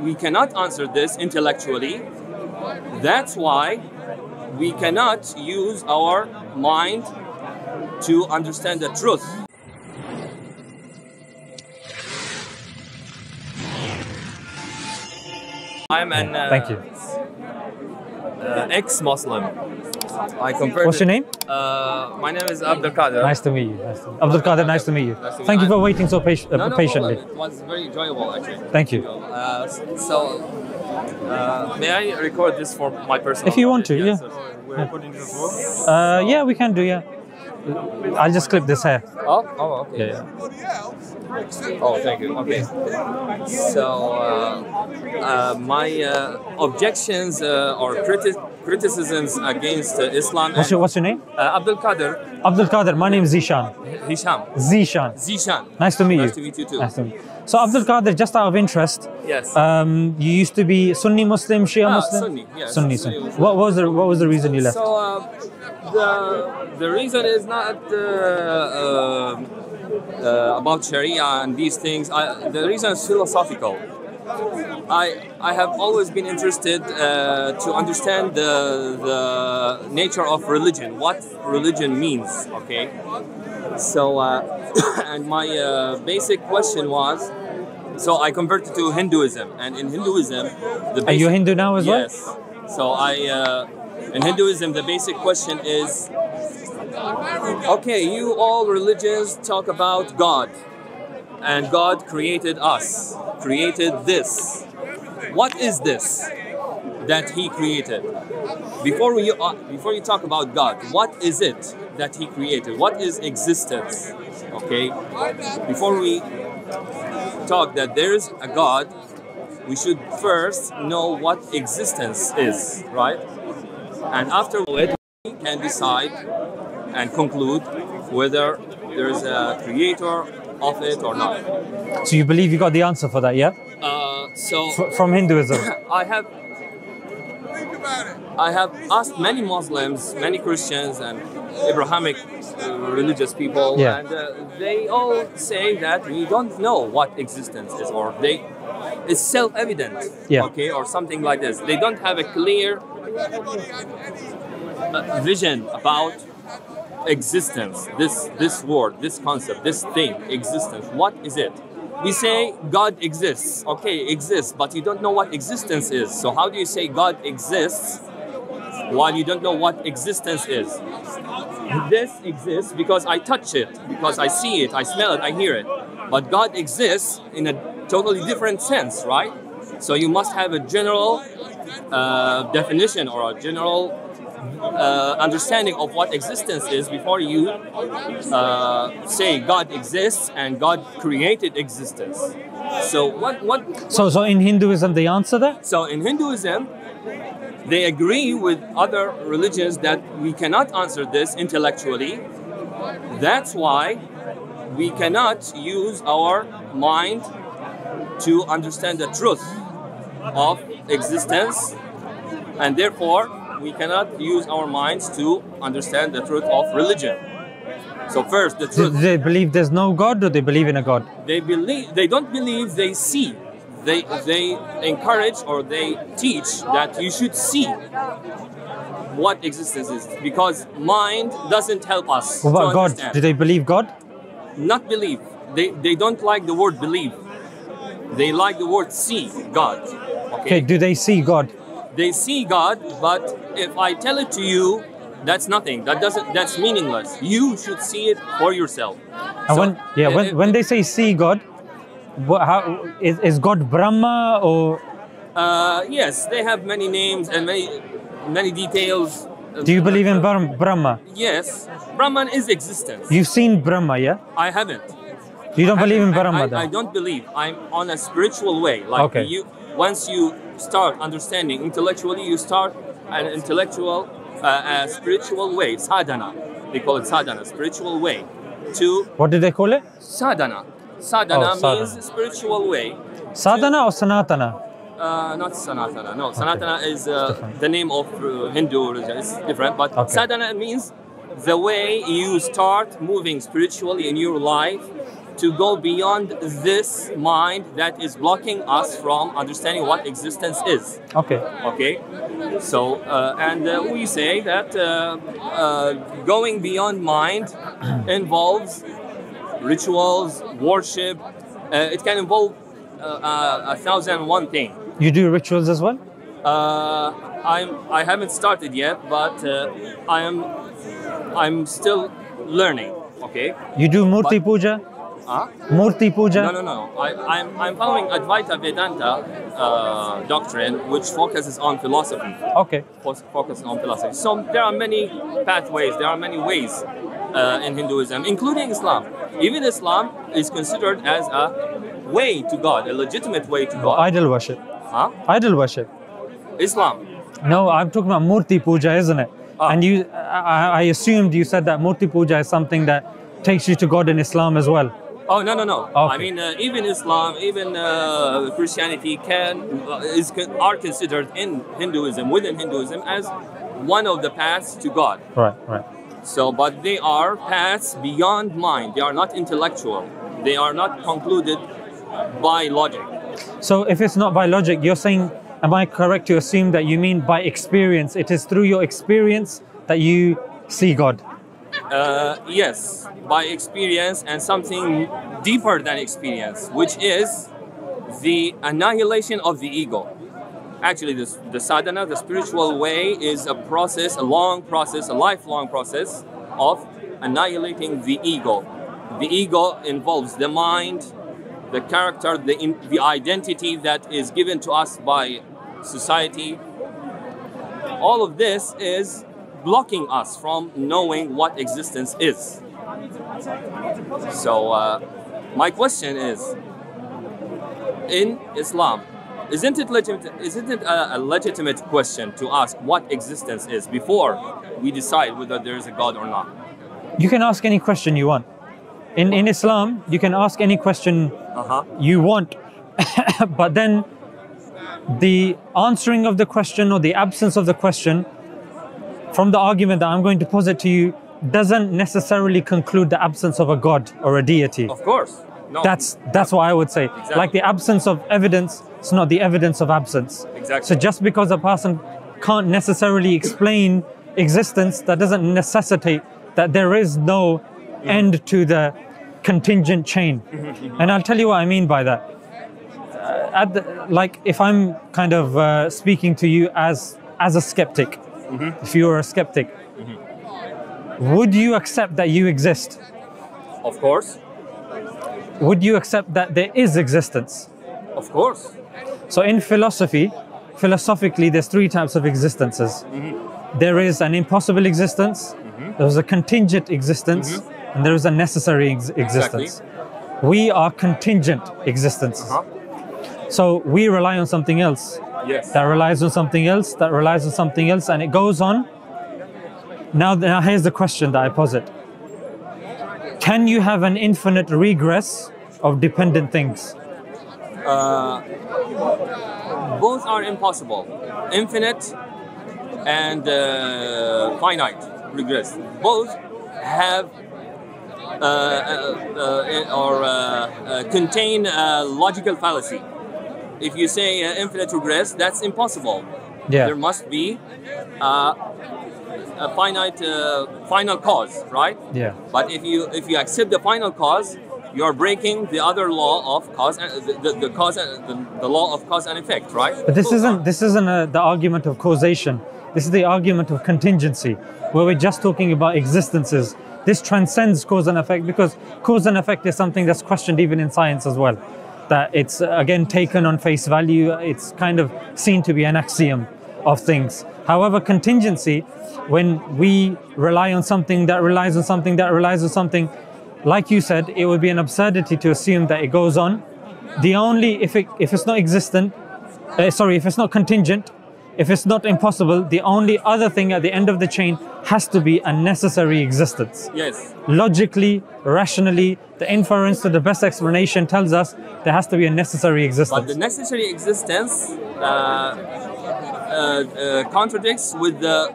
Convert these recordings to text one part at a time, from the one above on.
we cannot answer this intellectually. That's why we cannot use our mind to understand the truth. I'm an Thank you. ex-Muslim. I converted. What's your name? My name is Abdul Qadir. Nice to meet you. Abdul Qadir, nice to meet you. Thank you for waiting so patiently. Problem. It was very enjoyable, actually. Thank you. May I record this for my personal? If you want to, yeah. We're recording this as well? Yeah, we can do, yeah. I'll just clip this hair. Oh, okay. Yeah. Oh, thank you. Okay. So, my objections or criticisms against Islam. What's your name? Abdul Qadir. Abdul Qadir. My name is Zishan. Hisham. Zishan. Zishan. Nice to meet you. Nice to meet you too. Nice to meet you. So, Abdul Qadir, just out of interest. Yes. You used to be Sunni Muslim, Shia Muslim? Sunni. Yes. Sunni. What was the reason you left? So, the reason is not about Sharia and these things. The reason is philosophical. I have always been interested to understand the nature of religion, what religion means. Okay. So, and my basic question was. So I converted to Hinduism, and in Hinduism, Are you Hindu now as well? Yes. So in Hinduism, the basic question is, okay, you all religions talk about God, and God created us, created this. What is this that He created? Before you talk about God, what is it that He created? What is existence? Okay. Before we talk that there is a God, we should first know what existence is, right? And after it, we can decide and conclude whether there is a creator of it or not. So you believe you got the answer for that, yeah? From Hinduism. I have asked many Muslims, many Christians, and Abrahamic religious people, Yeah. and they all say that we don't know what existence is, or it's self-evident, Yeah. okay, or something like this. They don't have a clear vision about existence, this word, this concept, this thing, existence. What is it? We say God exists. Okay, exists, but you don't know what existence is. So how do you say God exists while you don't know what existence is? This exists because I touch it, because I see it, I smell it, I hear it. But God exists in a totally different sense, right? So you must have a general definition or a general understanding of what existence is before you say God exists and God created existence. So So in Hinduism they answer that? So in Hinduism, they agree with other religions that we cannot answer this intellectually. That's why we cannot use our mind to understand the truth of existence, and therefore we cannot use our minds to understand the truth of religion. So first, the truth. Do they believe there's no God, or they believe in a God? They don't believe, they see. They encourage or they teach that you should see what existence is, because mind doesn't help us What about to God? understand. Do they believe God? Not believe. They don't like the word believe. They like the word see God. Okay, do they see God? They see God, but if I tell it to you, that's nothing. That's meaningless. You should see it for yourself. And when they say see God, is God Brahma or? Yes, they have many names and many details. Do you believe in Brahma? Yes, Brahman is existence. You've seen Brahma, yeah? I haven't. You don't believe in Brahma, then? I don't believe. I'm on a spiritual way. Like Okay. Once you start understanding intellectually, you start an intellectual, spiritual way, sadhana. They call it sadhana, spiritual way. What did they call it? Sadhana. Sadhana Oh, sadhana. means spiritual way. Sadhana or Sanatana? Not Sanatana. No, Sanatana is the name of Hindu religion. It's different, but sadhana means the way you start moving spiritually in your life to go beyond this mind that is blocking us from understanding what existence is. Okay. Okay, so we say that going beyond mind involves rituals, worship. It can involve 1,001 things. You do rituals as well? I haven't started yet, but I'm still learning. Okay. You do Murti Puja? Murti Puja? No. I'm following Advaita Vedanta doctrine, which focuses on philosophy. Okay. Focuses on philosophy. So there are many pathways. There are many ways in Hinduism, including Islam. Even Islam is considered as a way to God, a legitimate way to God. Idol worship. Idol worship. Islam. No, I'm talking about Murti Puja, isn't it? And I assumed you said that Murti Puja is something that takes you to God in Islam as well. Oh, no. Okay. I mean, even Islam, even Christianity are considered in Hinduism, within Hinduism, as one of the paths to God. Right. So, but they are paths beyond mind. They are not intellectual. They are not concluded by logic. So if it's not by logic, you're saying, am I correct to assume that you mean by experience? It is through your experience that you see God? Yes, by experience and something deeper than experience, which is the annihilation of the ego. Actually, the sadhana, the spiritual way, is a process, a long process, a lifelong process of annihilating the ego. The ego involves the mind, the character, the identity that is given to us by society. All of this is blocking us from knowing what existence is. So my question is, in Islam, isn't it a legitimate question to ask what existence is before we decide whether there is a God or not? You can ask any question you want. In Islam, you can ask any question you want, but then the answering of the question or the absence of the question from the argument that I'm going to posit to you doesn't necessarily conclude the absence of a God or a deity. Of course. No. That's what I would say. Exactly. Like the absence of evidence, it's not the evidence of absence. Exactly. So just because a person can't necessarily explain existence, that doesn't necessitate that there is no end to the contingent chain. And I'll tell you what I mean by that. Like if I'm kind of speaking to you as a skeptic, if you are a skeptic, would you accept that you exist? Of course. Would you accept that there is existence? Of course. So in philosophically, there's three types of existences. There is an impossible existence, there's a contingent existence, and there is a necessary existence. Exactly. We are contingent existences. So we rely on something else. Yes. That relies on something else, that relies on something else, and it goes on. Now here's the question that I posit. Can you have an infinite regress of dependent things? Both are impossible. Infinite and finite regress. Both have contain logical fallacy. If you say infinite regress, that's impossible. Yeah. There must be a finite final cause, right? Yeah. But if you accept the final cause, you are breaking the other law of cause, the law of cause and effect, right? But this isn't the argument of causation. This is the argument of contingency, where we're just talking about existences. This transcends cause and effect, because cause and effect is something that's questioned even in science as well. That it's again taken on face value. It's kind of seen to be an axiom of things. However, contingency, when we rely on something that relies on something that relies on something, like you said, it would be an absurdity to assume that it goes on. The only, if it's not existent, if it's not contingent, if it's not impossible, the only other thing at the end of the chain has to be a necessary existence. Yes. Logically, rationally, the inference to the best explanation tells us there has to be a necessary existence. But the necessary existence contradicts with the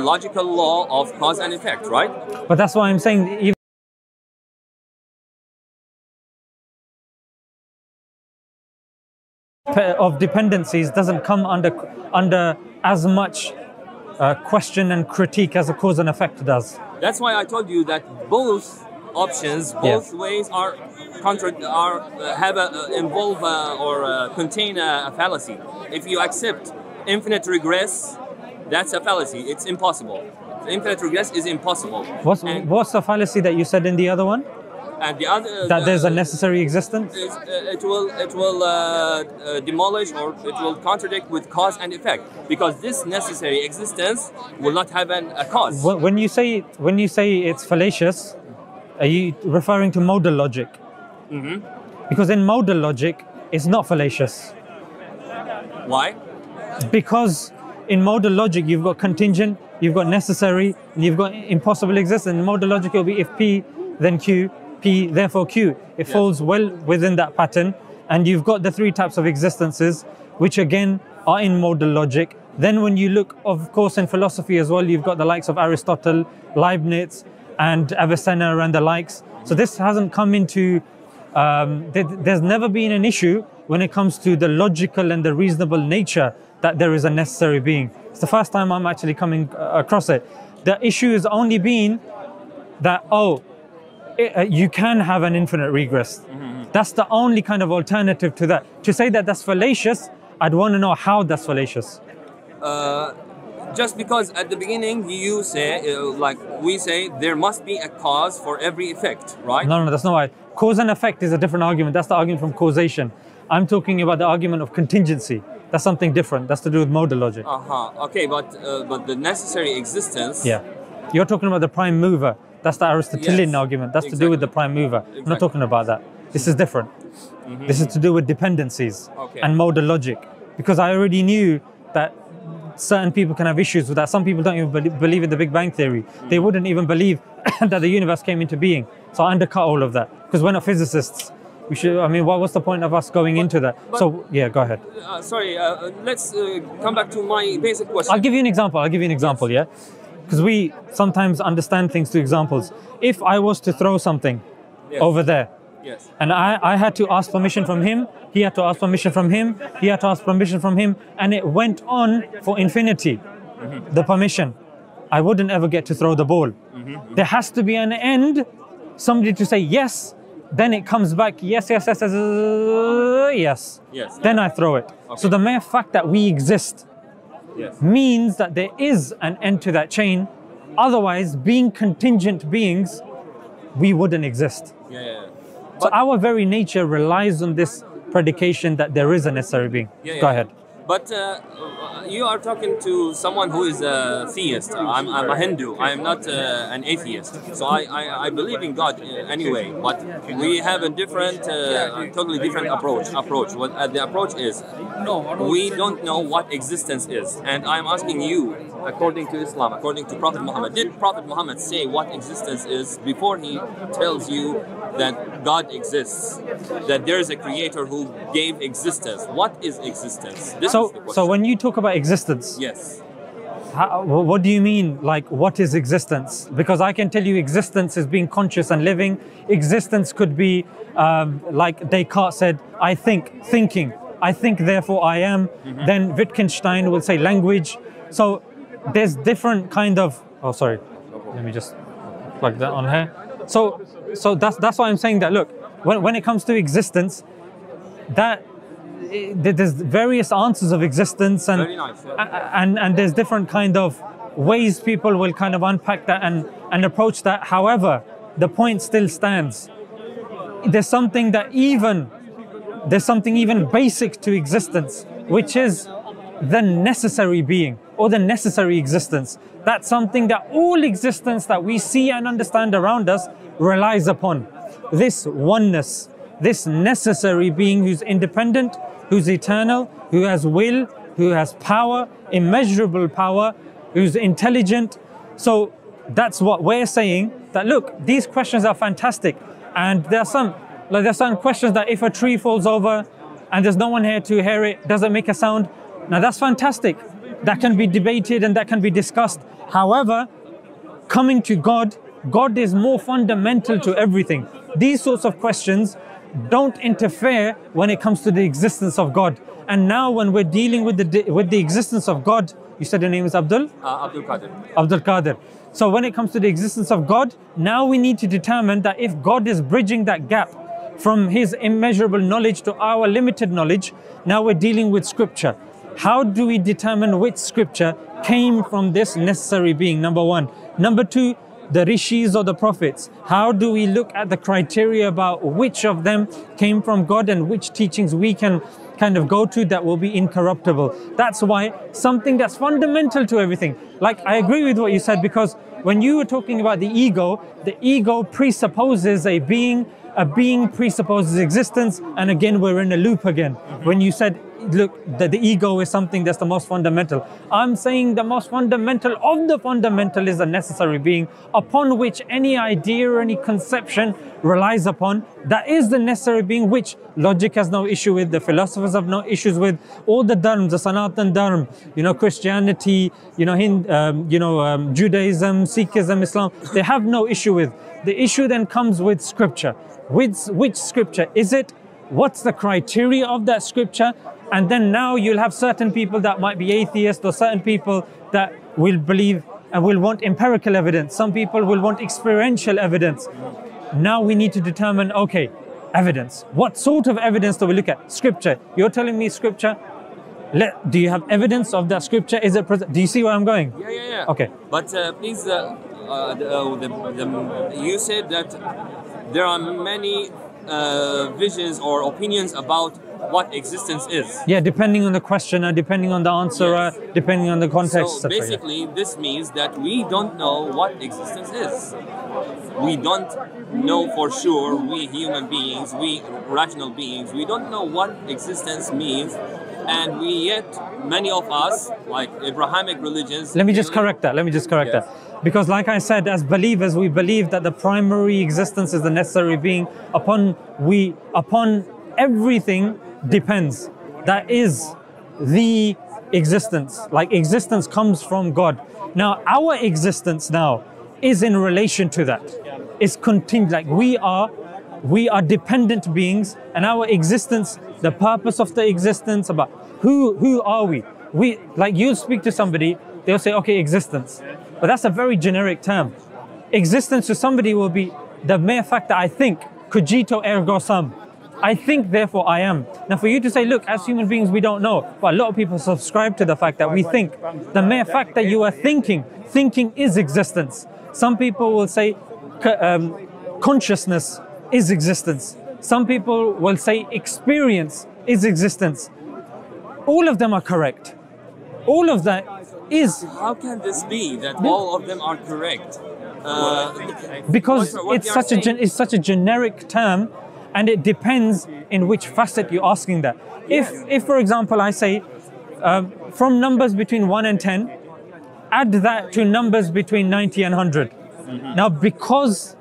logical law of cause and effect, right? But that's why I'm saying, even of dependencies doesn't come under as much question and critique as a cause and effect does. That's why I told you that both options, both ways are involve or contain a fallacy. If you accept infinite regress, that's a fallacy. It's impossible. Infinite regress is impossible. What's the fallacy that you said in the other one? And the other that there's a necessary existence. It will demolish, or it will contradict with cause and effect, because this necessary existence will not have a cause. When you say it's fallacious, are you referring to modal logic? Mm-hmm. Because in modal logic, it's not fallacious. Why? Because in modal logic, you've got contingent, you've got necessary, and you've got impossible existence. In modal logic, it'll be if P, then Q, P, therefore Q. It falls well within that pattern. And you've got the three types of existences, which again are in modal logic. Then when you look, of course, in philosophy as well, you've got the likes of Aristotle, Leibniz, and Avicenna and the likes. So this hasn't come into, there's never been an issue when it comes to the logical and the reasonable nature that there is a necessary being. It's the first time I'm actually coming across it. The issue has only been that, you can have an infinite regress. Mm-hmm. That's the only kind of alternative to that. To say that that's fallacious, I'd want to know how that's fallacious. Just because at the beginning you say, like we say, there must be a cause for every effect, right? No, that's not right. Cause and effect is a different argument. That's the argument from causation. I'm talking about the argument of contingency. That's something different. That's to do with modal logic. Okay, but the necessary existence. Yeah, you're talking about the prime mover. That's the Aristotelian argument. That's to do with the prime mover. Exactly. I'm not talking about that. This is different. Mm-hmm. This is to do with dependencies and modal logic. Because I already knew that certain people can have issues with that. Some people don't even believe in the Big Bang Theory. Mm-hmm. They wouldn't even believe that the universe came into being. So I undercut all of that. Because we're not physicists. We should. I mean, what's the point of us going into that? But, so yeah, go ahead. Sorry, let's come back to my basic question. I'll give you an example. Yeah. Because we sometimes understand things through examples. If I was to throw something over there, and I had to ask permission from him, he had to ask permission from him, he had to ask permission from him, and it went on for infinity, the permission, I wouldn't ever get to throw the ball. Mm-hmm. There has to be an end, somebody to say yes, then it comes back, yes. Then I throw it. Okay. So the mere fact that we exist means that there is an end to that chain. Otherwise, being contingent beings, we wouldn't exist. So our very nature relies on this predication that there is a necessary being. Go ahead. But you are talking to someone who is a theist. I'm a Hindu. I am not an atheist. So I believe in God anyway. But we have a different, totally different approach. What the approach is, we don't know what existence is. And I'm asking you, according to Islam, according to Prophet Muhammad, did Prophet Muhammad say what existence is before he tells you that God exists, that there is a creator who gave existence? What is existence? So when you talk about existence, what do you mean? Like, what is existence? Because I can tell you existence is being conscious and living. Existence could be, like Descartes said, I think, thinking. I think, therefore I am. Mm-hmm. Then Wittgenstein will say language. So there's different kind of, let me just plug that on here. So that's why I'm saying that, look, when it comes to existence, that there's various answers of existence, and very nice, and there's different kind of ways people will kind of unpack that and approach that. However, the point still stands. There's something even basic to existence, which is the necessary being or the necessary existence. That's something that all existence that we see and understand around us relies upon. This oneness, this necessary being who's independent, who's eternal, who has will, who has power, immeasurable power, who's intelligent. So that's what we're saying, that look, these questions are fantastic. And there's some questions that if a tree falls over and there's no one here to hear it, does it make a sound? Now that's fantastic. That can be debated and that can be discussed. However, coming to God is more fundamental to everything. These sorts of questions don't interfere when it comes to the existence of God. And now when we're dealing with the existence of God, you said your name is Abdul? Abdul Qadir. Abdul Qadir. So when it comes to the existence of God, now we need to determine that if God is bridging that gap from his immeasurable knowledge to our limited knowledge, now we're dealing with scripture. How do we determine which scripture came from this necessary being? Number one. Number two, the rishis or the prophets. How do we look at the criteria about which of them came from God and which teachings we can kind of go to that will be incorruptible? That's why something that's fundamental to everything. Like, I agree with what you said, because when you were talking about the ego presupposes a being presupposes existence, and again we're in a loop again. When you said, look, that the ego is something that's the most fundamental, I'm saying the most fundamental of the fundamental is a necessary being upon which any idea or any conception relies upon. That is the necessary being which logic has no issue with, the philosophers have no issues with, all the dharms, the Sanatan dharm, Christianity, Judaism, Sikhism, Islam, they have no issue with. The issue then comes with scripture. Which scripture is it? What's the criteria of that scripture? And then now you'll have certain people that might be atheists, or certain people that will believe and will want empirical evidence. Some people will want experiential evidence. Now we need to determine, okay, evidence. What sort of evidence do we look at? Scripture. You're telling me scripture. Do you have evidence of that scripture? Is it present? Do you see where I'm going? Yeah. Okay. But please, you said that there are many visions or opinions about what existence is. Yeah, depending on the questioner, depending on the answerer, yes. Depending on the context. So basically, this means that we don't know what existence is. We don't know for sure, we human beings, we rational beings, we don't know what existence means. And yet, many of us, like Abrahamic religions... Let me just correct that. Yes. Because like I said, as believers, we believe that the primary existence is the necessary being upon everything depends. That is the existence. Like, existence comes from God. Now, our existence now is in relation to that. It's contingent. Like, we are dependent beings, and our existence, the purpose of the existence, about who are we? Like, you'll speak to somebody, they'll say, okay, existence. But that's a very generic term. Existence to somebody will be the mere fact that I think, cogito ergo sum. I think, therefore I am. Now for you to say, look, as human beings, we don't know. But a lot of people subscribe to the fact that we think. The mere fact that you are thinking is existence. Some people will say consciousness is existence. Some people will say experience is existence. All of them are correct. All of that is... How can this be that all of them are correct? Because it's such a generic term, and it depends in which facet you're asking that. If for example, I say from numbers between 1 and 10, add that to numbers between 90 and 100. Mm-hmm. Now, because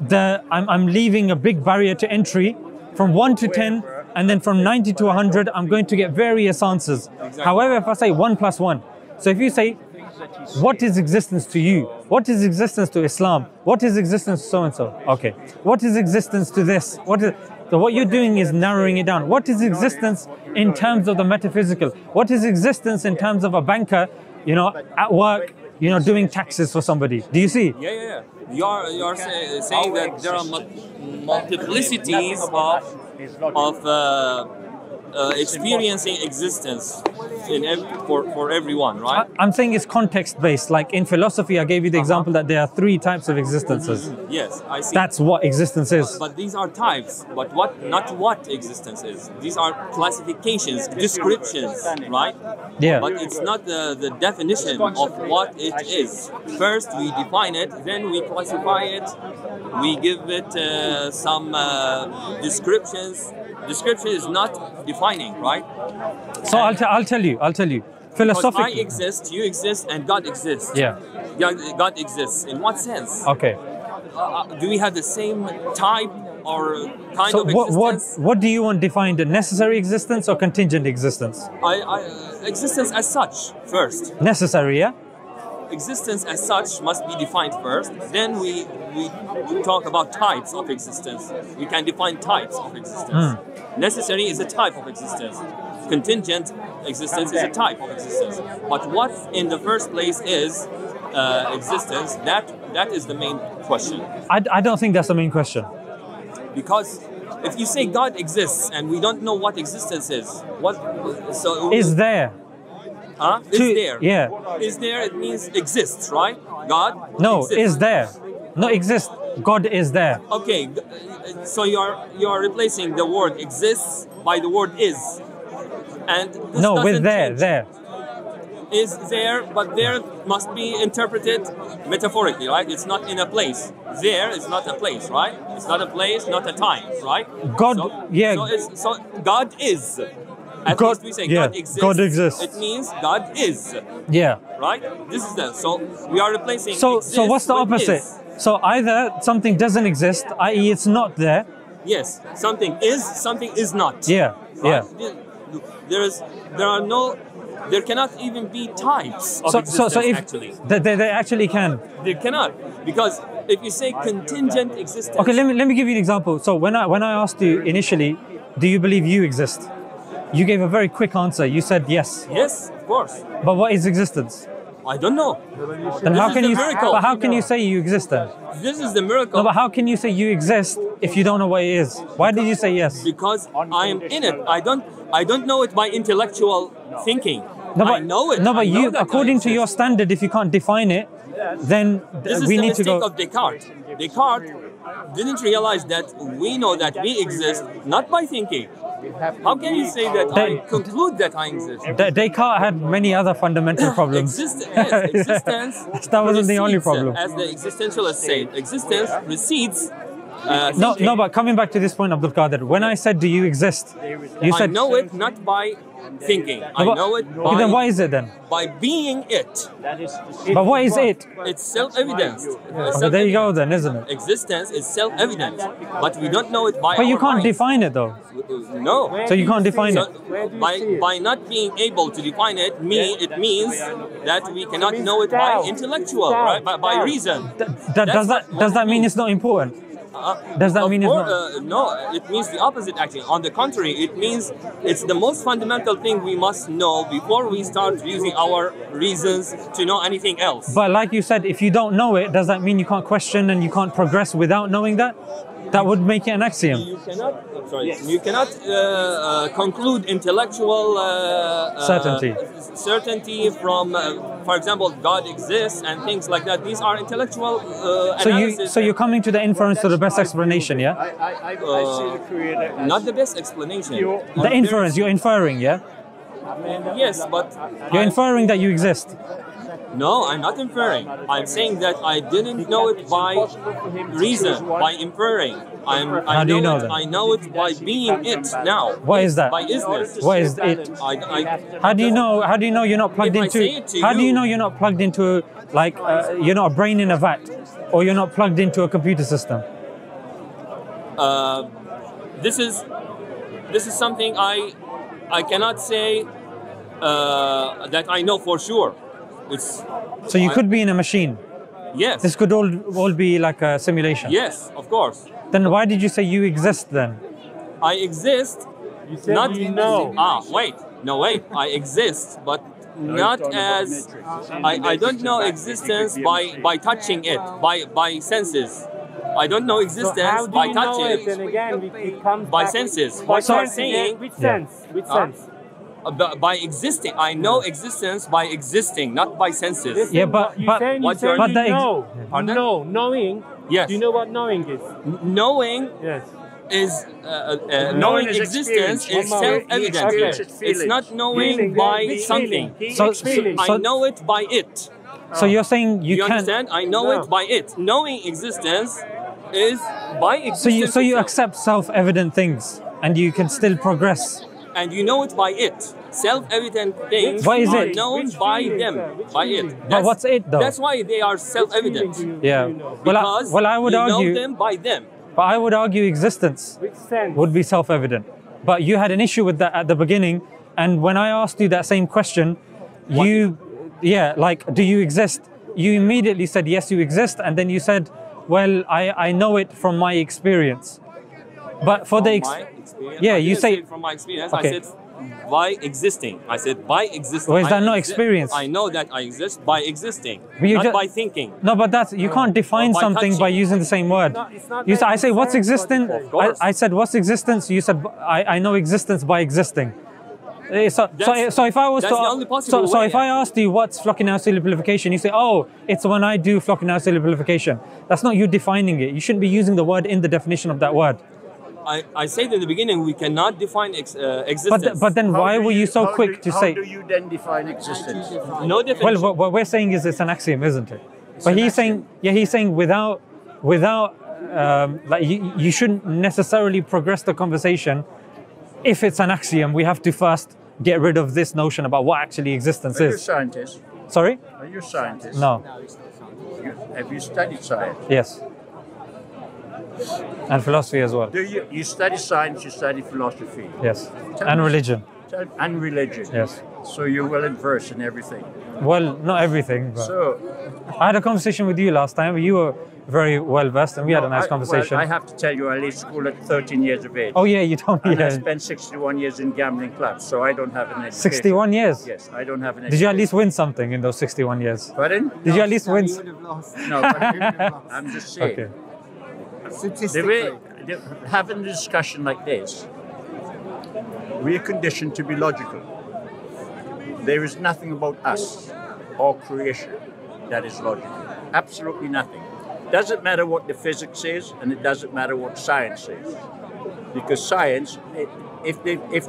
I'm leaving a big barrier to entry from 1 to 10, and then from 90 to 100, I'm going to get various answers. Exactly. However, if I say 1 plus 1, so if you say, what is existence to you? What is existence to Islam? What is existence to so-and-so? Okay. What is existence to this? So what you're doing is narrowing it down. What is existence in terms of the metaphysical? What is existence in terms of a banker, at work, doing taxes for somebody? Do you see? Yeah. You're saying that there are multiplicities of experiencing existence for everyone, right? I'm saying it's context-based. Like in philosophy, I gave you the example that there are 3 types of existences. Yes, I see. That's what existence is. But these are types, but not what existence is. These are classifications, descriptions, right? Yeah. But it's not the definition of what it is. First, we define it, then we classify it, we give it some descriptions. Description is not defining, right? So I'll tell you. Philosophically, I exist, you exist, and God exists. Yeah. God exists. In what sense? Okay. Do we have the same type or kind of existence? What do you want defined? Necessary existence or contingent existence? Existence as such first. Necessary, yeah? Existence as such must be defined first. Then we talk about types of existence. We can define types of existence. Necessary is a type of existence. contingent existence is a type of existence. But what in the first place is existence, that is the main question. I don't think that's the main question. Because if you say God exists and we don't know what existence is, what so Is there? Huh? Is there? Yeah. Is there? It means exists, right? God. No, exists. is there? Not exist. God is there. Okay, so you're replacing the word exists by the word is, and this No, with doesn't there, change. there. Is there, but there must be interpreted metaphorically, right? It's not in a place. There is not a place, right? It's not a place, not a time, right? God, yeah. So God is. At God- least we say yeah, God exists. God exists. It means God is, Yeah. right? This is the so we are replacing. So exists what's the with opposite? is. So either something doesn't exist, i.e. it's not there. Yes, something is, something is not. Yeah, Right? yeah. There cannot even be types of existence. So if actually, they actually can. there cannot, because if you say contingent existence, Okay, let me give you an example. So when I asked you initially, do you believe you exist? You gave a very quick answer. You said yes. yes, of course. But what is existence? I don't know. Then This how is can the you? miracle. But how can you say you exist then? This is the miracle. No, but how can you say you exist if you don't know what it is? Why did you say yes? Because I am in it. I don't know it by intellectual thinking. No, I know it. No, I but know you, that I according to your exist. standard, if you can't define it, then This is we the need to mistake go. of Descartes. Descartes didn't realize that we know that we exist not by thinking. How can you say that I conclude that I exist? Descartes had many other fundamental problems. Existence. That wasn't the only precedes, problem. As the existentialists say, existence precedes. No, thinking. no, but coming back to this point, Abdul Qadir, when I said, do you exist? You I said, know it not by thinking. I but- know it Okay, then by, why is it then? by being it. But what is it? It's self-evidenced. Okay, there you go then, isn't it? Existence is self-evident, but we don't know it by But you our can't minds. define it though. No. So you can't define So it. by not being able to define it, it means that we cannot know it by intellectual, right? By reason. Does that mean it's not important? Does that Of mean it's course, not? no, it means the opposite actually. On the contrary, it means it's the most fundamental thing we must know before we start using our reasons to know anything else. But like you said, if you don't know it, does that mean you can't question and you can't progress without knowing that? That would make it an axiom. You cannot conclude intellectual certainty from, for example, God exists and things like that. These are intellectual analysis. So you're coming to the inference to the best explanation, yeah? Not the best explanation. The inference, you're inferring, yeah? Yes, but You're inferring that you exist. no, I'm not inferring. I'm saying that I didn't know it by reason, by inferring. How do you know that? I know it by being it now. What is that? By isness. What is it? How do you know? How do you know you're not plugged If I into? say it to How do you you- know you're not plugged into like you're not a brain in a vat, or you're not plugged into a computer system? This is something I cannot say that I know for sure. It's So you could be in a machine. yes. This could all be like a simulation. Yes, of course. Then why did you say you exist then? I exist. Not you know. Wait. No, wait. I exist, but not as I don't know existence by touching it by senses. I don't know existence How do by you know touching it? Then again, it comes by back- senses. By What you're sense saying, again, which sense? Which sense? by existing, I know existence by existing, not by senses. Listen, Yeah, but- you but- saying what you saying but you the ex- know. Pardon? You know, knowing. Yes. Do you know what knowing is? Knowing Yes. is knowing is existence experience. is self-evident. Okay. It's not knowing Feeling, by yeah, something. feeling. So- Feeling. I know it by it. So you're saying you You can't. understand? I know No. it by it. Knowing existence is by existence. So you itself. accept self-evident things, and you can still progress. And you know it by it. Self-evident things What is are it? known Which by feeling, them, sir? Which by feeling? it. But what's it though? That's why they are self-evident. Yeah. Because Well, I would you argue. know them by them. But I would argue existence Which sense? would be self-evident. But you had an issue with that at the beginning, and when I asked you that same question, do you exist? You immediately said yes, you exist, and then you said, well, I know it from my experience. But for From the my experience. yeah, I you didn't say it from my experience. Okay. I said by existing. I said by existing. Or is that not experience? I know that I exist by existing, But you not ju- by thinking. No, but that's you can't define By something by touching. using the same word. it's not You that I say in what's sense, existent. Of course. I said what's existence. You said I know existence by existing. So if I was That's to the only possible so way, if I asked you what's floccinaucell amplification, you say oh it's when I do floccinaucell amplification. That's not you defining it. You shouldn't be using the word in the definition of that word. I said in the beginning we cannot define existence. But then why were you so quick to say? How do you then define existence? No definition. Well, what we're saying is it's an axiom, isn't it? But he's saying without like you shouldn't necessarily progress the conversation. If it's an axiom, we have to first get rid of this notion about what actually existence Are you a is. scientist? Sorry? Are you a scientist? No. Have you studied science? Yes. And philosophy as well. You study science, you study philosophy. Yes. Tell And me- religion. And religion. Yes. So you're well versed in everything. Well, not everything. But So I had a conversation with you last time. You were very well versed, and we had a nice conversation. Well, I have to tell you, I left school at 13 years of age. Oh yeah, you told me. And I Yeah. spent 61 years in gambling clubs, so I don't have an education. 61 years. Yes, I don't have an education. Did you at least win something in those 61 years? Pardon? Did you at least win? No, but I'm just saying. Okay. The way, having a discussion like this, we are conditioned to be logical. There is nothing about us or creation that is logical. Absolutely nothing. Doesn't matter what the physics says, and it doesn't matter what science says. Because science, if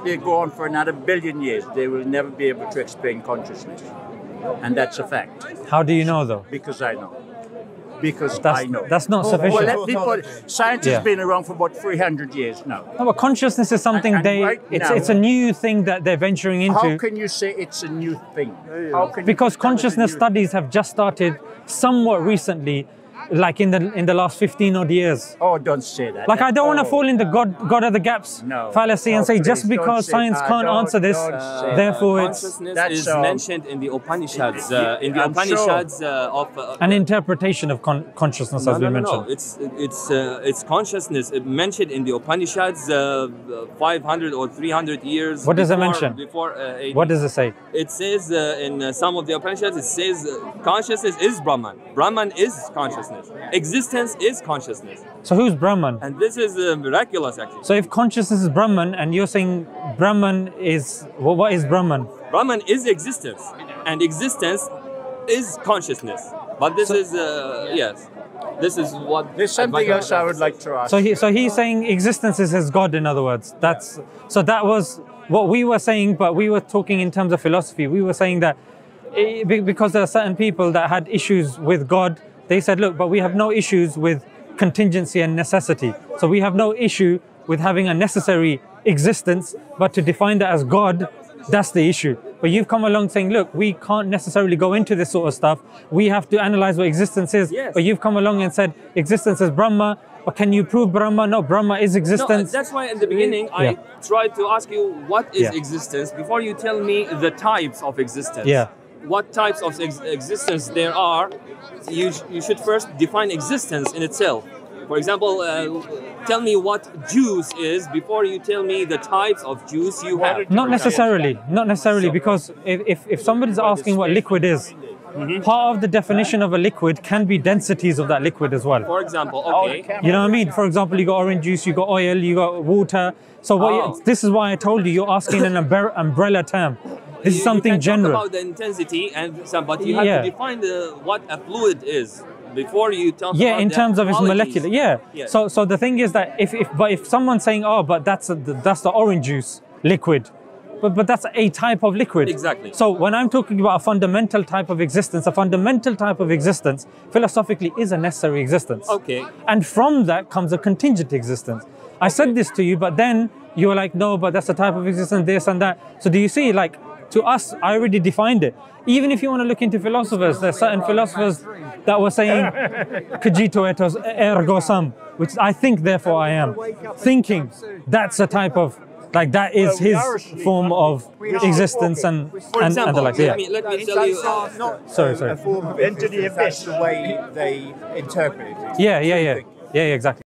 they go on for another billion years, they will never be able to explain consciousness. And that's a fact. How do you know though? Because I know. Because That's, I know. that's not Well, sufficient. let me put it. Science Yeah. has been around for about 300 years now. No, but consciousness is something And right it's a now- new thing that they're venturing How into. can you say it's a new thing? How can you Because say it's a consciousness new- studies have just started somewhat recently, like in the last 15 odd years. Oh, don't say that. Like I don't want to Oh. fall in the God of the gaps No. fallacy and Oh, say please, just because don't say- science can't don't- answer this, don't say therefore it's consciousness That's, is mentioned in the Upanishads. In the I'm Upanishads of an interpretation of consciousness, as we mentioned. It's consciousness mentioned in the Upanishads 500 or 300 years. What does it before- mention? Before AD. What does it say? It says in some of the Upanishads, it says consciousness is Brahman. Brahman is consciousness. Existence is consciousness. So who's Brahman? And this is miraculous, actually. So if consciousness is Brahman and you're saying Brahman is, well, what is Brahman? Brahman is existence, and existence is consciousness. But this is, yes, this is what. There's something else I would like to ask. So he's saying existence is his God, in other words. So that was what we were saying, but we were talking in terms of philosophy. We were saying that because there are certain people that had issues with God, they said, look, but we have no issues with contingency and necessity. So we have no issue with having a necessary existence, but to define that as God, that's the issue. But you've come along saying, look, we can't necessarily go into this sort of stuff. We have to analyze what existence is. Yes. But you've come along and said existence is Brahma. But can you prove Brahma? No, Brahma is No, existence. that's why in the beginning Yeah. I tried to ask you what is Yeah. existence before you tell me the types of existence. Yeah. What types of existence there are, you should first define existence in itself. For example, tell me what juice is before you tell me the types of juice you have. Not necessarily, because if somebody's asking what liquid is, part of the definition of a liquid can be densities of that liquid as well. For example, okay. You know what I mean? For example, you got orange juice, you got oil, you got water. So this is why I told you, you're asking an umbrella term. This is something you can general. Talk about the intensity, but you have Yeah. to define what a fluid is before you talk about Yeah, in the terms of its qualities. molecular. Yeah. Yes. So the thing is that if someone's saying, oh, but that's the orange juice liquid, but that's a type of liquid. Exactly. So when I'm talking about a fundamental type of existence, a fundamental type of existence philosophically is a necessary existence. Okay. And from that comes a contingent existence. I said this to you, but then you were like, no, but that's a type of existence, this and that. So do you see, like, to us, I already defined it. Even if you want to look into philosophers, there's certain philosophers that were saying, cogito etos ergo sum, which I think, therefore I am. Thinking, that's a type of, like, that is his form of existence and For example, the like. Yeah. let me tell you. Sorry. A form of Into the existence, abyss. that's the way they interpret it. Yeah, exactly.